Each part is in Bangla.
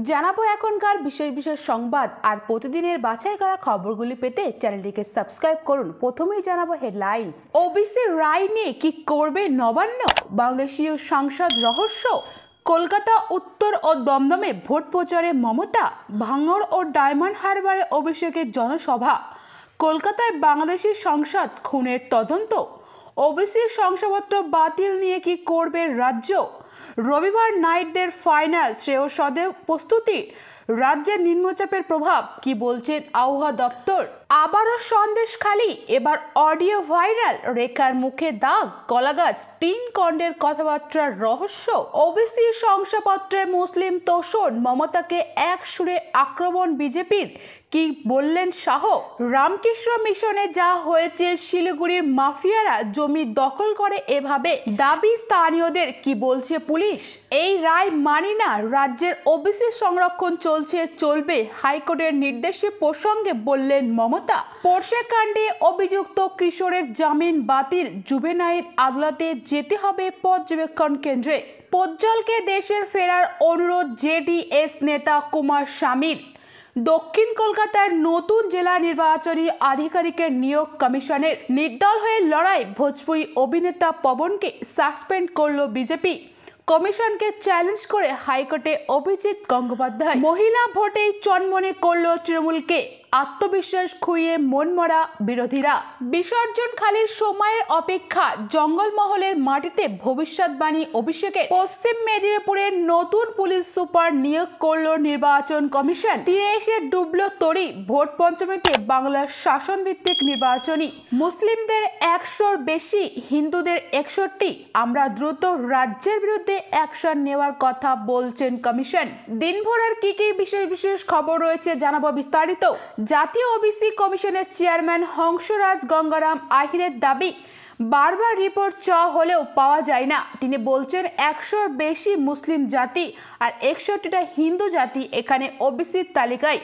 জানাবো এখনকার বিশেষ বিশেষ সংবাদ আর প্রতিদিনের বাছাই করা খবরগুলি পেতে চ্যানেলটিকে সাবস্ক্রাইব করুন। প্রথমেই জানাবো হেডলাইন্স। ওবিসি রায় নিয়ে কি করবে নবান্ন, বাংলাদেশীয় সাংসদ রহস্য, কলকাতা উত্তর ও দমদমে ভোট প্রচারে মমতা, ভাঙড় ও ডায়মন্ড হারবারে অভিষেকের জনসভা, কলকাতায় বাংলাদেশি সংসদ খুনের তদন্ত, ওবিসি শংসাপত্র বাতিল নিয়ে কি করবে রাজ্য, রবিবার নাইটদের ফাইনাল শ্রেয়সদের প্রস্তুতি, রাজ্যের নিম্নচাপের প্রভাব কি বলছেন আবহাওয়া দপ্তর, আবারও সন্দেশখালি, এবার অডিও ভাইরাল, রেখার মুখে দাগ, কলাগাছ, 3 খণ্ডের কথাবার্তার রহস্য, ওবিসি শংসাপত্রে মুসলিম তোষণ, মমতাকে এক সুরে আক্রমণ বিজেপির, কি বললেন শাহ, রামকৃষ্ণ মিশনে যা হয়েছে, শিলিগুড়ির মাফিয়ারা জমি দখল করে এভাবে, দাবি স্থানীয়দের, কি বলছে পুলিশ, এই রায় মানি না, রাজ্যের ওবিসি সংরক্ষণ চলবে, হাইকোর্টের নির্দেশে প্রসঙ্গে বললেন মমতা, পোরশে কাণ্ডে অভিযুক্ত কিশোরের জামিন বাতিল, জুভেনাইল আদালতে যেতে হবে পর্যবেক্ষণ কেন্দ্রে, প্রজ্জ্বলকে দেশের ফেরার অনুরোধ জেডিএস নেতা কুমার স্বামীর, দক্ষিণ কলকাতার নতুন জেলা নির্বাচনী আধিকারিকের নিয়োগ কমিশনের, নির্দল হয়ে লড়াই, ভোজপুরি অভিনেতা পবনকে সাসপেন্ড করল বিজেপি, কমিশনকে চ্যালেঞ্জ করে হাইকোর্টে অভিজিৎ গঙ্গোপাধ্যায়, মহিলা ভোটেই চনমনে করল তৃণমূলকে, আত্মবিশ্বাস খুইয়ে মনমরা বিরোধীরা, বিসর্জন খালির সময়ের অপেক্ষা, জঙ্গলমহলের মাটিতে ভবিষ্যৎবাণী অভিষেকে, পশ্চিম মেদিনীপুরের নতুন পুলিশ সুপার নিয়োগ করল নির্বাচন কমিশন, তীরে এসে ডুবল তরি, ভোট পঞ্চমীতে বাংলার শাসনভিত্তিক নির্বাচনী, মুসলিমদের 100-র বেশি, হিন্দুদের 61, আমরা দ্রুত রাজ্যের বিরুদ্ধে অ্যাকশন নেওয়ার কথা বলছেন কমিশন। দিনভর আর কি বিশেষ বিশেষ খবর রয়েছে জানাবো বিস্তারিত। জাতীয় ওবিসি কমিশনের চেয়ারম্যান হংসরাজ গঙ্গারাম আহিরের দাবি, বারবার রিপোর্ট চাওয়া হলেও পাওয়া যায় না। তিনি বলছেন 100-র বেশি মুসলিম জাতি আর 61টা হিন্দু জাতি এখানে ওবিসির তালিকায়।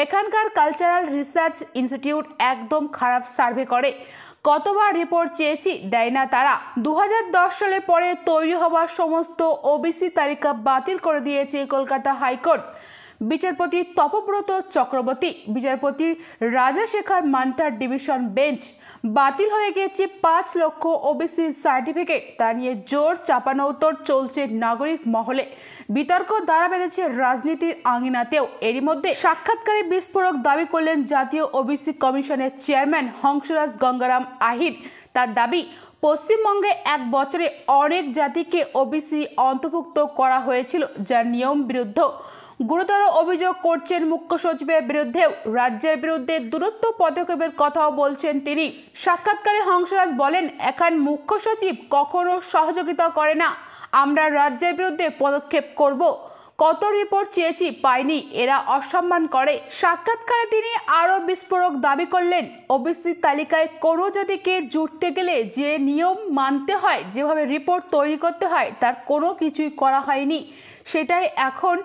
এখানকার কালচারাল রিসার্চ ইনস্টিটিউট একদম খারাপ সার্ভে করে, কতবার রিপোর্ট চেয়েছি দেয় না তারা। 2010 সালের পরে তৈরি হওয়া সমস্ত ওবিসি তালিকা বাতিল করে দিয়েছে কলকাতা হাইকোর্ট। বিচারপতি তপব্রত চক্রবর্তী, বিচারপতি রাজাশেখর মান্থার ডিভিশন বেঞ্চ, বাতিল হয়ে গেছে 5 লক্ষ ওবিসি সার্টিফিকেট, তা নিয়ে জোর চাপানোউতর চলছে নাগরিক মহলে, বিতর্ক দ্বারা বেঁধেছে রাজনীতির আঙিনাতেও। এরই মধ্যে সাক্ষাৎকারে বিস্ফোরক দাবি করলেন জাতীয় ওবিসি কমিশনের চেয়ারম্যান হংসরাজ গঙ্গারাম আহির। তার দাবি, পশ্চিমবঙ্গে 1 বছরে অনেক জাতিকে ওবিসি অন্তর্ভুক্ত করা হয়েছিল, যার নিয়ম বিরুদ্ধ। গুরুতর অভিযোগ করছেন মুখ্য সচিবের বিরুদ্ধেও, রাজ্যের বিরুদ্ধে দূরত্ব পদক্ষেপের কথাও বলছেন তিনি। সাক্ষাৎকারে হংসরাজ বলেন, এখন মুখ্য সচিব কখনো সহযোগিতা করে না, আমরা রাজ্যের বিরুদ্ধে পদক্ষেপ করব। কত রিপোর্ট চেয়েছি পাইনি, এরা অসম্মান করে। সাক্ষাৎকারে তিনি আরও বিস্ফোরক দাবি করলেন, ওবিসি তালিকায় কোনো জাতিকে জুড়তে গেলে যে নিয়ম মানতে হয়, যেভাবে রিপোর্ট তৈরি করতে হয়, তার কোনো কিছুই করা হয়নি, সেটাই এখন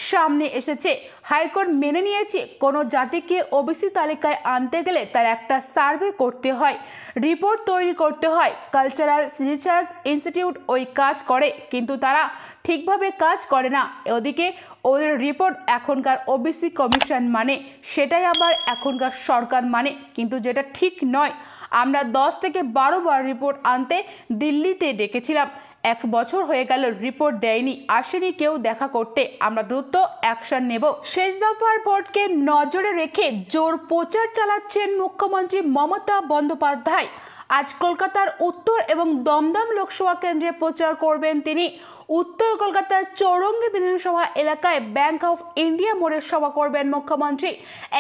সামনে এসেছে। হাইকোর্ট মেনে নিয়েছে কোনো জাতিকে ওবিসি তালিকায় আনতে গেলে তার একটা সার্ভে করতে হয়, রিপোর্ট তৈরি করতে হয়। কালচারাল রিসার্চ ইনস্টিটিউট ওই কাজ করে, কিন্তু তারা ঠিকভাবে কাজ করে না। ওদিকে ওদের রিপোর্ট এখনকার ওবিসি কমিশন মানে, সেটাই আবার এখনকার সরকার মানে, কিন্তু যেটা ঠিক নয়। আমরা 10 থেকে 12 বার রিপোর্ট আনতে দিল্লিতে ডেকেছিলাম, 1 বছর হয়ে গেল, রিপোর্ট দেয়নি, আসেনি কেউ দেখা করতে, আমরা দ্রুত অ্যাকশন নেব। শেষ দফার ভোটকে নজরে রেখে জোর প্রচার চালাচ্ছেন মুখ্যমন্ত্রী মমতা বন্দ্যোপাধ্যায়। আজ কলকাতার উত্তর এবং দমদম লোকসভা কেন্দ্রে প্রচার করবেন তিনি। উত্তর কলকাতার চৌরঙ্গী বিধানসভা এলাকায় ব্যাংক অফ ইন্ডিয়া মোড়ে সভা করবেন মুখ্যমন্ত্রী।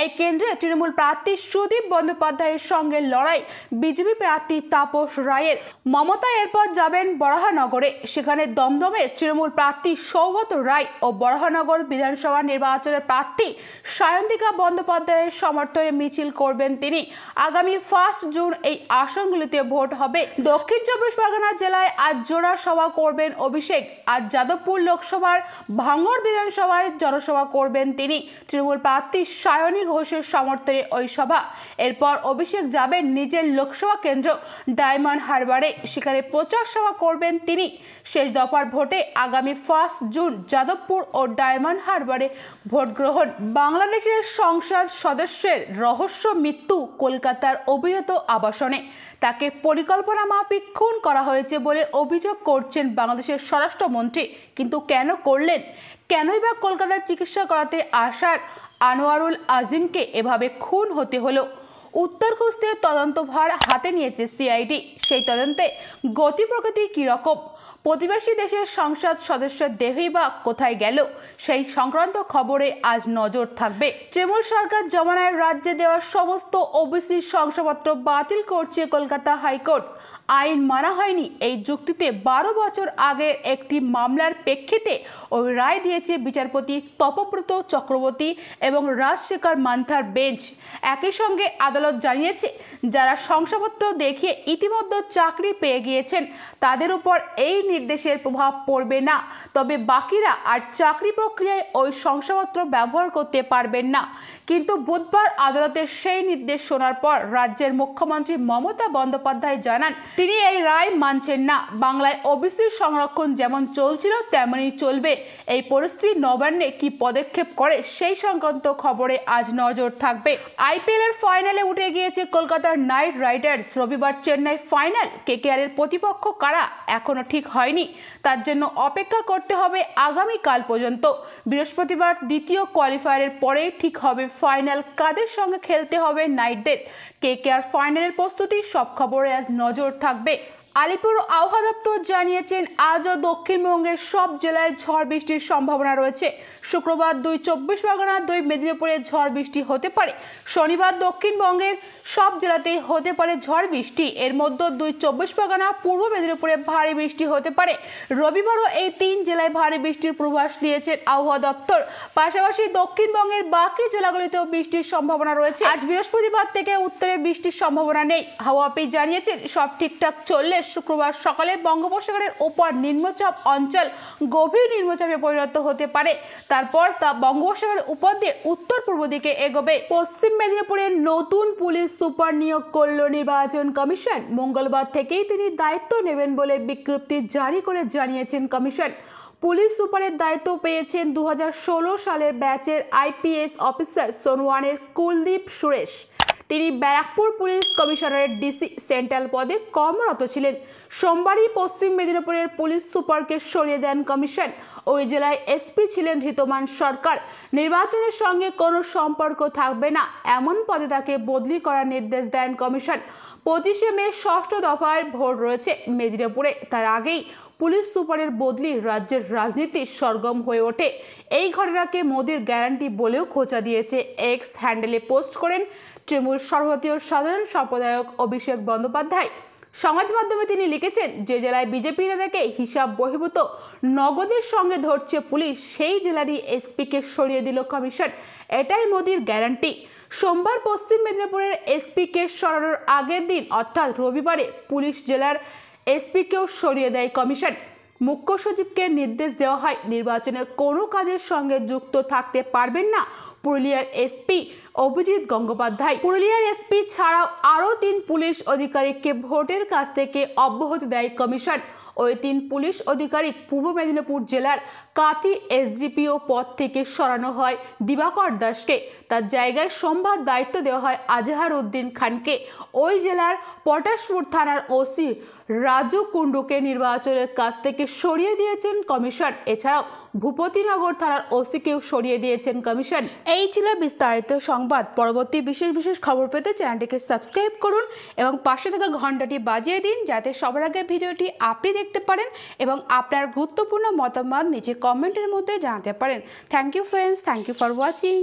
এই কেন্দ্রে তৃণমূল প্রার্থী সুদীপ বন্দ্যোপাধ্যায়ের সঙ্গে লড়াই বিজেপি প্রার্থী তাপস রায়ের। মমতা এরপর যাবেন বরাহনগরে, সেখানে দমদমে তৃণমূল প্রার্থী সৌগত রায় ও বরাহনগর বিধানসভা নির্বাচনের প্রার্থী সায়ন্তিকা বন্দ্যোপাধ্যায়ের সমর্থনে মিছিল করবেন তিনি। আগামী 1 জুন এই আসনগুলিতে ভোট হবে। দক্ষিণ 24 পরগনা জেলায় আজ জোড়া সভা করবেন অভিষেক। আজ যাদবপুর লোকসভার ভাঙড় বিধানসভায় জনসভা করবেন তিনি। তৃণমূল প্রার্থী সায়নী ঘোষের সমর্থনে ওই সভা। এরপর অভিষেক যাবেন নিজের লোকসভা কেন্দ্র ডায়মন্ড হারবারে, সেখানে প্রচার সভা করবেন তিনি। শেষ দফার ভোটে আগামী 1 জুন যাদবপুর ও ডায়মন্ড হারবারে ভোট গ্রহণ। বাংলাদেশের সংসদ সদস্যের রহস্য মৃত্যু কলকাতার অভিজাত আবাসনে। তাকে পরিকল্পনা মাফিক খুন করা হয়েছে বলে অভিযোগ করছেন বাংলাদেশের স্বরাষ্ট্রমন্ত্রী। কিন্তু কেন করলেন? কেনই বা কলকাতায় চিকিৎসা করাতে আসার আনোয়ারুল আজিমকে এভাবে খুন হতে হলো? উত্তর খুঁজতে তদন্তভার হাতে নিয়েছে সিআইডি। সেই তদন্তে গতি প্রকৃতি কীরকম? প্রতিবেশী দেশের সংসদ সদস্যের দেহই বা কোথায় গেল? সেই সংক্রান্ত খবরে আজ নজর থাকবে। তৃণমূল সরকার জমানায় রাজ্যে দেওয়া সমস্ত ওবিসি শংসাপত্র বাতিল করছে কলকাতা হাইকোর্ট। আইন মানা হয়নি এই যুক্তিতে 12 বছর আগের একটি মামলার প্রেক্ষিতে ওই রায় দিয়েছে বিচারপতি তপব্রত চক্রবর্তী এবং রাজশেখর মান্থার বেঞ্চ। একই সঙ্গে আদালত জানিয়েছে, যারা শংসাপত্র দেখিয়ে ইতিমধ্যে চাকরি পেয়ে গিয়েছেন তাদের উপর এই নির্দেশের প্রভাব পড়বে না, তবে বাকিরা আর চাকরি প্রক্রিয়ায় ওই শংসাপত্র ব্যবহার করতে পারবেন না। কিন্তু বুধবার আদালতের সেই নির্দেশ শোনার পর রাজ্যের মুখ্যমন্ত্রী মমতা বন্দ্যোপাধ্যায় জানান, তিনি এই রায় মানছেন না। বাংলায় ওবিসি সংরক্ষণ যেমন চলছিল তেমনই চলবে। এই পরিস্থিতি নবান্নে কি পদক্ষেপ করে সেই সংক্রান্ত খবরে আজ নজর থাকবে। আইপিএল এর ফাইনালে উঠে গিয়েছে কলকাতার নাইট রাইডার্স। রবিবার চেন্নাই ফাইনাল। কেকেআর এর প্রতিপক্ষ কারা এখনো ঠিক হয়নি, তার জন্য অপেক্ষা করতে হবে আগামীকাল পর্যন্ত। বৃহস্পতিবার দ্বিতীয় কোয়ালিফায়ারের পরেই ঠিক হবে ফাইনাল কাদের সঙ্গে খেলতে হবে নাইটদের। কেকেআর ফাইনালের প্রস্তুতি সব খবরে আজ নজর থাকবে। আলিপুর আবহাওয়া দপ্তর জানিয়েছেন, আজও দক্ষিণবঙ্গের সব জেলায় ঝড় বৃষ্টির সম্ভাবনা রয়েছে। শুক্রবার 2 চব্বিশ পরগনা, 2 মেদিনীপুরে ঝড় বৃষ্টি হতে পারে। শনিবার দক্ষিণবঙ্গের সব জেলাতেই হতে পারে ঝড় বৃষ্টি। এর মধ্যে 2 চব্বিশ পরগনা, পূর্ব মেদিনীপুরে ভারী বৃষ্টি হতে পারে। রবিবারও এই 3 জেলায় ভারী বৃষ্টির পূর্বাভাস দিয়েছেন আবহাওয়া দপ্তর। পাশাপাশি দক্ষিণবঙ্গের বাকি জেলাগুলিতেও বৃষ্টির সম্ভাবনা রয়েছে। আজ বৃহস্পতিবার থেকে উত্তরে বৃষ্টির সম্ভাবনা নেই। হাওয়া অফিস জানিয়েছেন, সব ঠিকঠাক চললে শুক্রবার সকালে বঙ্গোপসাগরের ওপর নিম্নচাপ অঞ্চল গভীর নিম্নচাপে পরিণত হতে পারে। তারপর তা বঙ্গোপসাগরের উপর দিয়ে উত্তর পূর্ব দিকে এগোবে। পশ্চিম মেদিনীপুরের নতুন পুলিশ সুপার নিয়োগ করল নির্বাচন কমিশন। মঙ্গলবার থেকেই তিনি দায়িত্ব নেবেন বলে বিজ্ঞপ্তি জারি করে জানিয়েছেন কমিশন। পুলিশ সুপারের দায়িত্ব পেয়েছেন 2016 সালের ব্যাচের আইপিএস অফিসার সোনওয়ানের কুলদীপ সুরেশ। তিনি ব্যারাকপুর পুলিশ কমিশনারের ডিসি সেন্ট্রাল পদে কর্মরত ছিলেন। সোমবারই পশ্চিম মেদিনীপুরের পুলিশ সুপারকে সরিয়ে দেন কমিশন। ওই জেলায় এসপি ছিলেন ধৃতমান সরকার। নির্বাচনের সঙ্গে কোনো সম্পর্ক থাকবে না এমন পদে তাকে বদলি করার নির্দেশ দেন কমিশন। 25শে মে ষষ্ঠ দফায় ভোট রয়েছে মেদিনীপুরে। তার আগেই পুলিশ সুপারের বদলি রাজ্যের রাজনীতির সরগরম হয়ে ওঠে। এই ঘটনাকে মোদির গ্যারান্টি বলেও খোঁচা দিয়েছে এক্স হ্যান্ডেলে পোস্ট করেন তৃণমূল সর্বভারতীয় সাধারণ সম্পাদক অভিষেক বন্দ্যোপাধ্যায়। সমাজ মাধ্যমে তিনি লিখেছেন, যে জেলায় বিজেপি নেতাকে হিসাব বহির্ভূত নগদের সঙ্গে ধরছে পুলিশ, সেই জেলারই এসপিকে সরিয়ে দিল কমিশন। এটাই মোদির গ্যারান্টি। সোমবার পশ্চিম মেদিনীপুরের এসপিকে সরানোর আগের দিন অর্থাৎ রবিবারে পুলিশ জেলার এসপিকেও সরিয়ে দেয় কমিশন। মুখ্য সচিবকে নির্দেশ দেওয়া হয়, নির্বাচনের কোনো কাজের সঙ্গে যুক্ত থাকতে পারবেন না পুরুলিয়ার এসপি অভিজিৎ গঙ্গোপাধ্যায়। পুরুলিয়ার এসপি ছাড়াও আরও 3 পুলিশ আধিকারিককে ভোটের কাছ থেকে অব্যাহতি দেয় কমিশন। ওই 3 পুলিশ আধিকারিক পূর্ব মেদিনীপুর জেলার কাথি এসডিপিও পদ থেকে সরানো হয় দিবাকর দাসকে। তার জায়গায় সোমবার দায়িত্ব দেওয়া হয় আজহার উদ্দিন খানকে। ওই জেলার পটাশপুর থানার ওসি রাজু কুণ্ডুকে নির্বাচনের কাছ থেকে সরিয়ে দিয়েছেন কমিশন। এছাড়াও ভূপতিনগর থানার ওসিকেও সরিয়ে দিয়েছেন কমিশন। এই ছিল বিস্তারিত সংবাদ। পরবর্তী বিশেষ খবর পেতে চ্যানেলটিকে সাবস্ক্রাইব করুন এবং পাশে থাকা ঘন্টাটি বাজিয়ে দিন, যাতে সবার আগে ভিডিওটি আপনি দেখতে পারেন এবং আপনার গুরুত্বপূর্ণ মতামত নিচে কমেন্টের মধ্যে জানাতে পারেন। Thank you friends, thank you for watching.